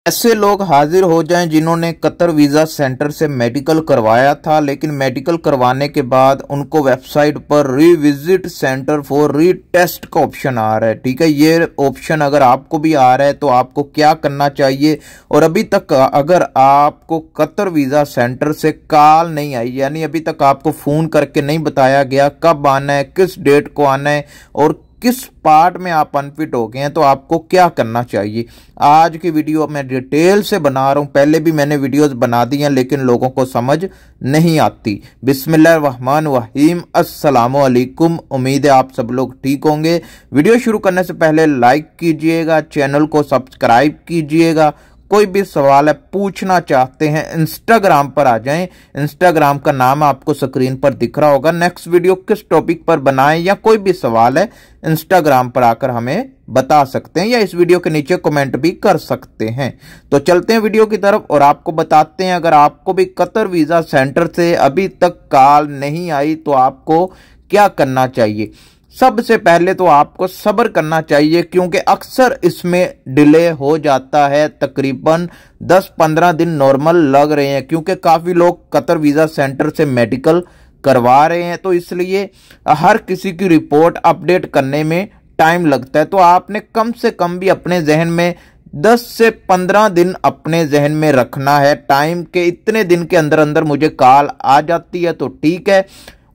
ऐसे लोग हाजिर हो जाएं जिन्होंने कतर वीज़ा सेंटर से मेडिकल करवाया था, लेकिन मेडिकल करवाने के बाद उनको वेबसाइट पर रीविजिट सेंटर फॉर रीटेस्ट का ऑप्शन आ रहा है। ठीक है, ये ऑप्शन अगर आपको भी आ रहा है तो आपको क्या करना चाहिए। और अभी तक अगर आपको कतर वीज़ा सेंटर से कॉल नहीं आई, यानी अभी तक आपको फ़ोन करके नहीं बताया गया कब आना है, किस डेट को आना है और किस पार्ट में आप अनफिट हो गए हैं, तो आपको क्या करना चाहिए। आज की वीडियो मैं डिटेल से बना रहा हूं। पहले भी मैंने वीडियोस बना दी हैं लेकिन लोगों को समझ नहीं आती। बिस्मिल्लाहिर्रहमानिर्रहीम, अस्सलामु अलैकुम। उम्मीद है आप सब लोग ठीक होंगे। वीडियो शुरू करने से पहले लाइक कीजिएगा, चैनल को सब्सक्राइब कीजिएगा। कोई भी सवाल है पूछना चाहते हैं इंस्टाग्राम पर आ जाएं। इंस्टाग्राम का नाम आपको स्क्रीन पर दिख रहा होगा। नेक्स्ट वीडियो किस टॉपिक पर बनाएं या कोई भी सवाल है इंस्टाग्राम पर आकर हमें बता सकते हैं या इस वीडियो के नीचे कमेंट भी कर सकते हैं। तो चलते हैं वीडियो की तरफ और आपको बताते हैं अगर आपको भी कतर वीज़ा सेंटर से अभी तक कॉल नहीं आई तो आपको क्या करना चाहिए। सबसे पहले तो आपको सब्र करना चाहिए क्योंकि अक्सर इसमें डिले हो जाता है। तकरीबन 10-15 दिन नॉर्मल लग रहे हैं क्योंकि काफ़ी लोग कतर वीज़ा सेंटर से मेडिकल करवा रहे हैं, तो इसलिए हर किसी की रिपोर्ट अपडेट करने में टाइम लगता है। तो आपने कम से कम भी अपने जहन में 10 से 15 दिन अपने जहन में रखना है टाइम के। इतने दिन के अंदर अंदर मुझे कॉल आ जाती है तो ठीक है।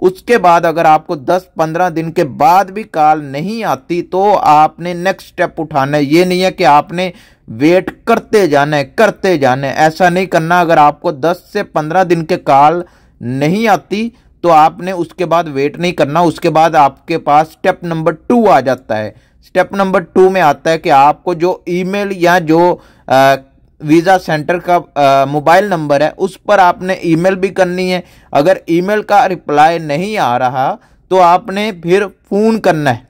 उसके बाद अगर आपको 10-15 दिन के बाद भी कॉल नहीं आती तो आपने नेक्स्ट स्टेप उठाना है। ये नहीं है कि आपने वेट करते जाना है, ऐसा नहीं करना। अगर आपको 10 से 15 दिन के कॉल नहीं आती तो आपने उसके बाद वेट नहीं करना। उसके बाद आपके पास स्टेप नंबर 2 आ जाता है। स्टेप नंबर 2 में आता है कि आपको जो ईमेल या जो वीज़ा सेंटर का मोबाइल नंबर है उस पर आपने ईमेल भी करनी है। अगर ईमेल का रिप्लाई नहीं आ रहा तो आपने फिर फ़ोन करना है।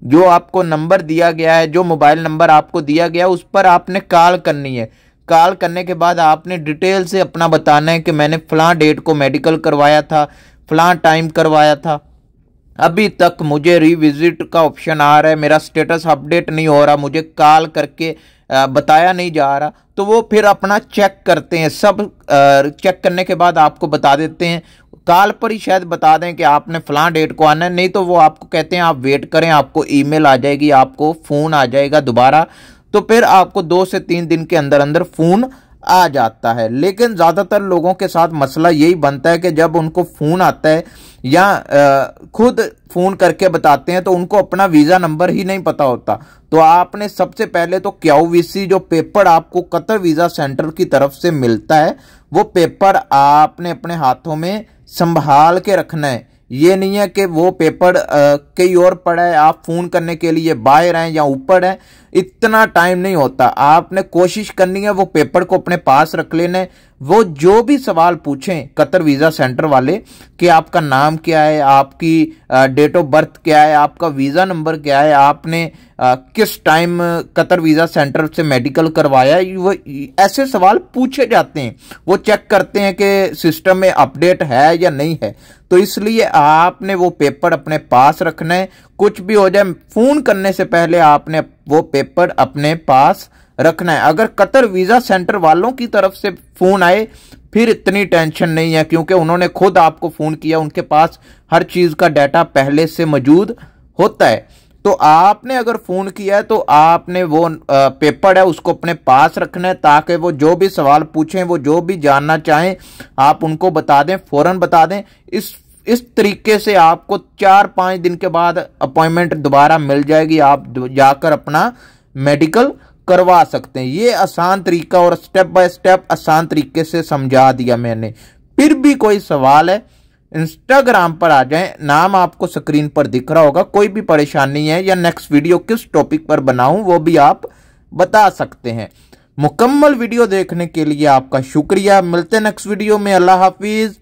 जो आपको नंबर दिया गया है, जो मोबाइल नंबर आपको दिया गया है उस पर आपने कॉल करनी है। कॉल करने के बाद आपने डिटेल से अपना बताना है कि मैंने फ़लाँ डेट को मेडिकल करवाया था, फ़लाँ टाइम करवाया था, अभी तक मुझे रीविजिट का ऑप्शन आ रहा है, मेरा स्टेटस अपडेट नहीं हो रहा, मुझे कॉल करके बताया नहीं जा रहा। तो वो फिर अपना चेक करते हैं। सब चेक करने के बाद आपको बता देते हैं। कॉल पर ही शायद बता दें कि आपने फ़लाँ डेट को आना है, नहीं तो वो आपको कहते हैं आप वेट करें, आपको ईमेल आ जाएगी, आपको फ़ोन आ जाएगा दोबारा। तो फिर आपको 2 से 3 दिन के अंदर अंदर फ़ोन आ जाता है। लेकिन ज़्यादातर लोगों के साथ मसला यही बनता है कि जब उनको फ़ोन आता है या खुद फ़ोन करके बताते हैं तो उनको अपना वीज़ा नंबर ही नहीं पता होता। तो आपने सबसे पहले तो क्यूवीसी जो पेपर आपको कतर वीज़ा सेंटर की तरफ से मिलता है वो पेपर आपने अपने हाथों में संभाल के रखना है। ये नहीं है कि वो पेपर कहीं और पड़ा है, आप फ़ोन करने के लिए बाहर हैं या ऊपर हैं, इतना टाइम नहीं होता। आपने कोशिश करनी है वो पेपर को अपने पास रख लेना है। वो जो भी सवाल पूछें कतर वीज़ा सेंटर वाले कि आपका नाम क्या है, आपकी डेट ऑफ बर्थ क्या है, आपका वीज़ा नंबर क्या है, आपने किस टाइम कतर वीज़ा सेंटर से मेडिकल करवाया है, वो ऐसे सवाल पूछे जाते हैं। वो चेक करते हैं कि सिस्टम में अपडेट है या नहीं है। तो इसलिए आपने वो पेपर अपने पास रखना है। कुछ भी हो जाए, फ़ोन करने से पहले आपने वो पेपर अपने पास रखना है। अगर कतर वीज़ा सेंटर वालों की तरफ से फ़ोन आए फिर इतनी टेंशन नहीं है क्योंकि उन्होंने खुद आपको फ़ोन किया, उनके पास हर चीज़ का डाटा पहले से मौजूद होता है। तो आपने अगर फ़ोन किया है तो आपने वो पेपर है उसको अपने पास रखना है ताकि वो जो भी सवाल पूछें, वो जो भी जानना चाहें आप उनको बता दें, फ़ौरन बता दें। इस तरीके से आपको 4-5 दिन के बाद अपॉइंटमेंट दोबारा मिल जाएगी, आप जाकर अपना मेडिकल करवा सकते हैं। ये आसान तरीका और स्टेप बाय स्टेप आसान तरीके से समझा दिया मैंने। फिर भी कोई सवाल है इंस्टाग्राम पर आ जाएं, नाम आपको स्क्रीन पर दिख रहा होगा। कोई भी परेशानी है या नेक्स्ट वीडियो किस टॉपिक पर बनाऊं वो भी आप बता सकते हैं। मुकम्मल वीडियो देखने के लिए आपका शुक्रिया। मिलते हैं नेक्स्ट वीडियो में। अल्लाह हाफिज।